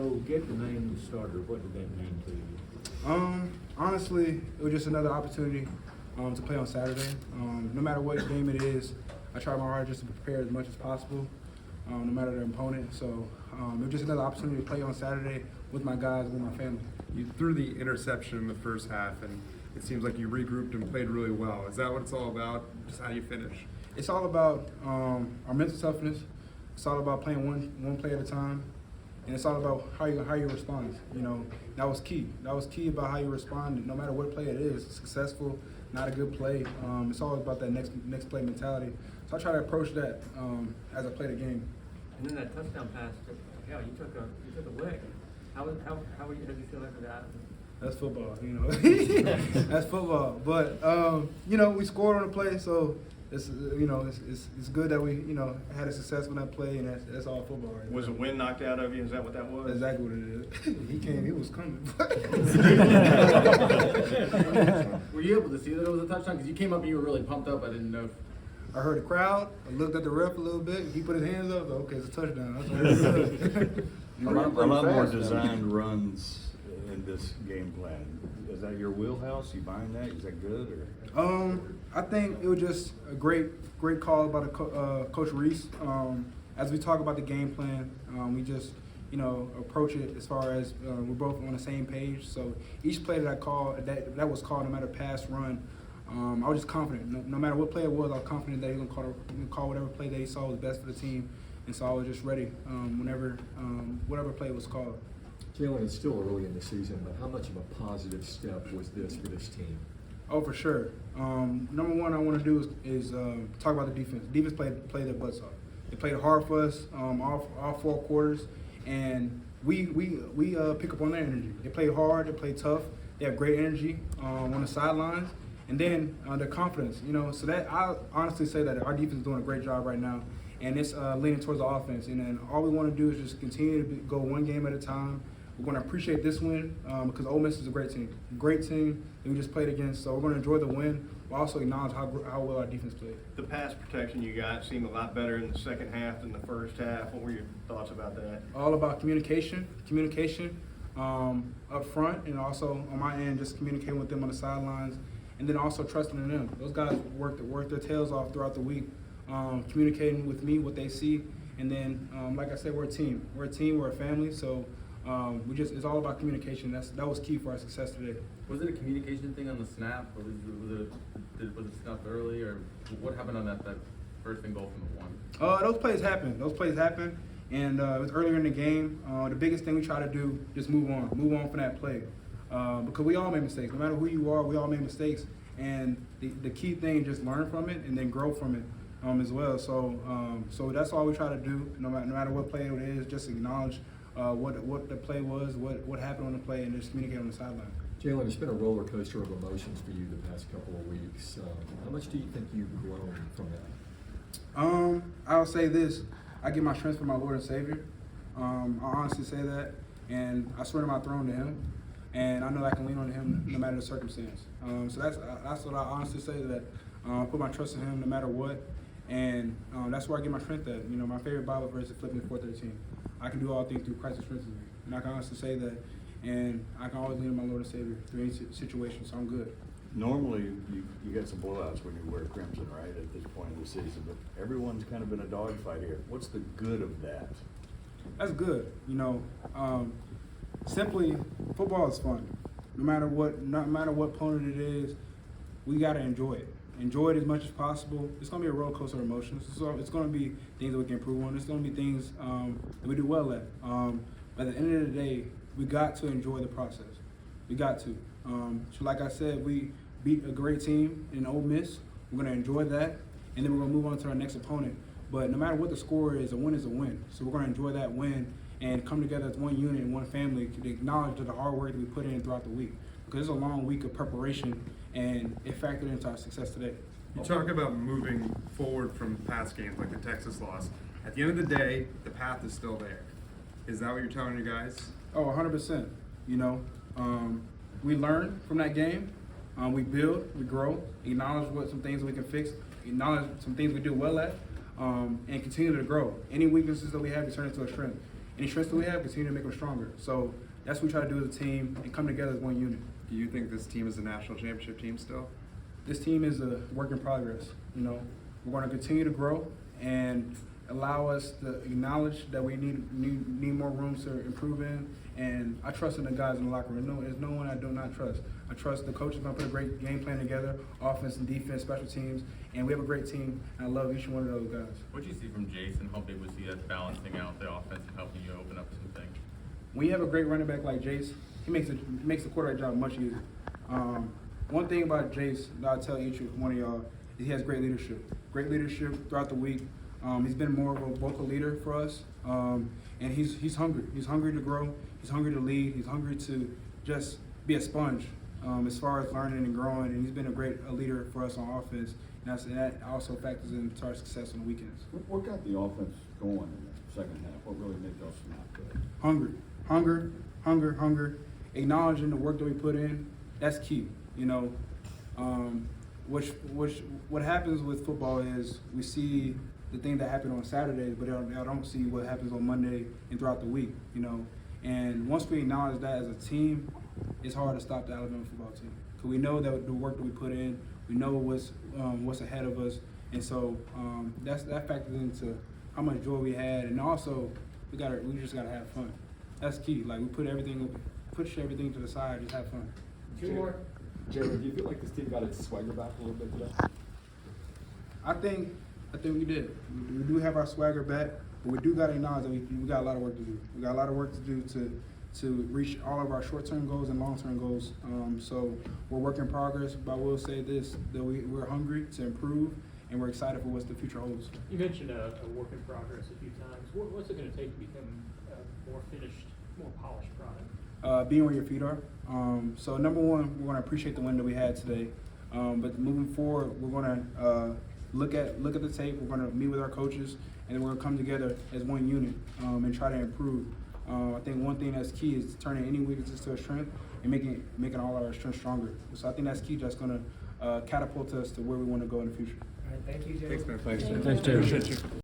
So get the name the starter. What did that mean to you? Honestly, it was just another opportunity to play on Saturday. No matter what game it is, I try my hardest just to prepare as much as possible, no matter the opponent. So it was just another opportunity to play on Saturday with my guys, with my family. You threw the interception in the first half, and it seems like you regrouped and played really well. Is that what it's all about? Just how you finish? It's all about our mental toughness. It's all about playing one play at a time, and it's all about how you respond. You know, that was key. That was key about how you respond. No matter what play it is, successful, not a good play. It's always about that next play mentality. So I try to approach that as I play the game. And then that touchdown pass, hell, you took a lick. How did you feel after that? That's football, you know. That's football. But you know, we scored on the play, so it's it's good that we had a success on that play, and that's all football. Right Was the wind knocked out of you? Is that what that was? Exactly what it is. He came, he was coming. Were you able to see that it was a touchdown? Because you came up and you were really pumped up. I didn't know. I heard the crowd. I looked at the ref a little bit. He put his hands up. Okay, it's a touchdown. That's what it is. A lot more designed runs in this game plan. Is that your wheelhouse? You buying that? Is that good? Or? I think it was just a great call by the Coach Reese. As we talk about the game plan, we just approach it as far as we're both on the same page. So each play that I called, that was called, no matter pass, run, I was just confident. No matter what play it was, I was confident that he was going to call whatever play that he saw was best for the team. And so I was just ready whatever play was called. Jalen, it's still early in the season, but how much of a positive step was this for this team? Oh, for sure. Number one I want to do is talk about the defense. The defense played their butts off. They played hard for us all 4 quarters, and we pick up on their energy. They play hard. They play tough. They have great energy on the sidelines. And then their confidence, so that I honestly say that our defense is doing a great job right now, and it's leaning towards the offense. And then all we want to do is just continue to go one game at a time. We're going to appreciate this win because Ole Miss is a great team that we just played against. So we're going to enjoy the win, but also acknowledge how well our defense played. The pass protection you got seemed a lot better in the second half than the first half. What were your thoughts about that? All about communication up front, and also on my end, just communicating with them on the sidelines. And then also trusting in them. Those guys work their tails off throughout the week, communicating with me what they see. And then, like I said, we're a team. We're a team. We're a family. So it's all about communication. That was key for our success today. Was it a communication thing on the snap, or was it snuffed early, or what happened on that first and goal from the one? Those plays happen. And it was earlier in the game. The biggest thing we try to do is move on from that play. Because we all make mistakes. No matter who you are, we all make mistakes. And the key thing, just learn from it and then grow from it as well. So that's all we try to do. No matter what play it is, just acknowledge what the play was, what happened on the play, and just communicate on the sideline. Jalen, it's been a roller coaster of emotions for you the past couple of weeks. How much do you think you've grown from that? I'll say this. I get my strength from my Lord and Savior. I honestly say that. And I surrender my throne to Him. And I know I can lean on Him no matter the circumstance. So that's what I honestly say, that I put my trust in Him no matter what. And that's where I get my strength at. My favorite Bible verse is Philippians 4:13. I can do all things through Christ who strengthens me. And I can honestly say that. And I can always lean on my Lord and Savior through any situation, so I'm good. Normally, you get some blowouts when you wear crimson, right, at this point in the season. But everyone's kind of in a dogfight here. What's the good of that? That's good. Simply, football is fun. No matter what opponent it is, we gotta enjoy it. Enjoy it as much as possible. It's gonna be a roller coaster of emotions. So it's gonna be things that we can improve on. It's gonna be things that we do well at. But at the end of the day, we got to enjoy the process. We got to. So like I said, we beat a great team in Ole Miss. We're gonna enjoy that, and then we're gonna move on to our next opponent. But no matter what the score is a win is a win. So we're gonna enjoy that win and come together as one unit and one family to acknowledge the hard work that we put in throughout the week. Because it's a long week of preparation, and it factored into our success today. You talk about moving forward from past games like the Texas loss. At the end of the day, the path is still there. Is that what you're telling your guys? Oh, 100%. We learn from that game. We build, we grow, acknowledge some things we can fix, acknowledge some things we do well at, and continue to grow. Any weaknesses that we have, we turn into a strength. any strengths that we have, continue to make them stronger. So that's what we try to do as a team and come together as one unit. Do you think this team is a national championship team still? This team is a work in progress. You know, we're going to continue to grow and allow us to acknowledge that we need more rooms to improve in. And I trust in the guys in the locker room. No, there's no one I do not trust. I trust the coaches going to put a great game plan together, offense and defense, special teams, and we have a great team. And I love each one of those guys. What did you see from Jason? How big was he at balancing out the offense and helping you open up some things? When you have a great running back like Jace, he makes the quarterback job much easier. One thing about Jace that I'll tell each one of y'all is he has great leadership. Great leadership throughout the week. He's been more of a vocal leader for us, and he's hungry. He's hungry to grow. He's hungry to lead. He's hungry to just be a sponge as far as learning and growing. And he's been a great leader for us on offense, and that also factors into our success on the weekends. What got the offense going in the second half? What really made y'all snap good? Hunger. Acknowledging the work that we put in, that's key. You know, what happens with football is we see the thing that happened on Saturdays, but I don't see what happens on Monday and throughout the week. You know, and once we acknowledge that as a team, it's hard to stop the Alabama football team because we know that the work that we put in, we know what's ahead of us, and so that factors into how much joy we had, and also we just gotta have fun. That's key. Like we push everything to the side, just have fun. Two more. Jalen, do you feel like this team got its swagger back a little bit today? I think we did. We do have our swagger back, but we do got to acknowledge that we got a lot of work to do. We got a lot of work to do to reach all of our short-term goals and long-term goals. So we're work in progress, but I will say this, that we're hungry to improve, and we're excited for what the future holds. You mentioned a work in progress a few times. What's it going to take to become a more finished, more polished product? Being where your feet are. So number one, we're going to appreciate the win that we had today. But moving forward, we're going to look at the tape. We're going to meet with our coaches, and then we're going to come together as one unit and try to improve. I think one thing that's key is turning any weaknesses to a strength and making all of our strengths stronger. So I think that's key. That's going to catapult us to where we want to go in the future. All right, thank you, Jalen. Thanks, man. Thanks, Jim. Thanks, Jalen. Appreciate you.